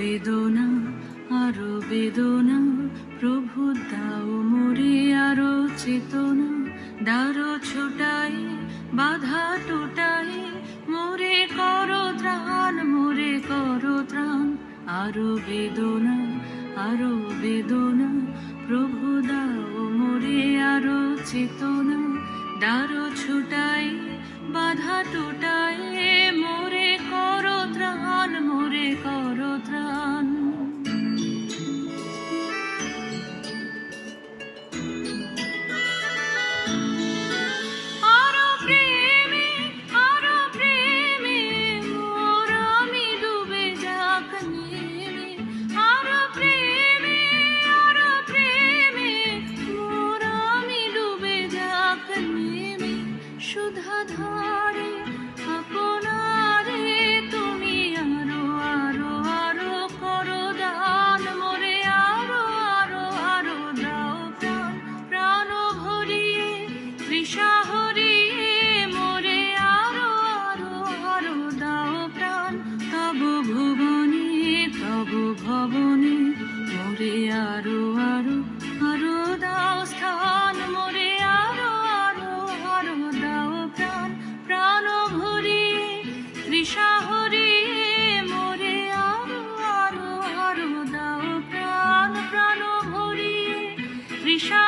বেদনা আরো বেদনা, প্রভু দাও মোরে আরো চেতনা। দারো ছোটাই বাধা টোটাই, মোরে করো ত্রাণ, মোরে করো ত্রাণ। আরো বেদনা আরো বেদনা, প্রভু দাও মোরে আরো চেতনা। দারো ছোটাই বাধা টোটাই, মোরে করো ত্রাণ, মোরে করো ত্রাণ। সুধাধারে আপনারে তুমি আরো আরো আরো করো দান, মোরে আরো আরো আরো দাও প্রাণ। প্রাণ ভরিয়ে তৃষা হরিয়ে, মোরে আরো আরো আরো দাও প্রাণ। তব ভুবনে তব ভবনে, মোরে আরো আরো আরো দাও স্থান, মোরে আরো আরো আরো দাও প্রাণ। প্রাণ ভরিয়ে তৃষা হরিয়ে, মোরে আরো আরো আরো দাও প্রাণ। প্রাণ ভরিয়ে তৃষা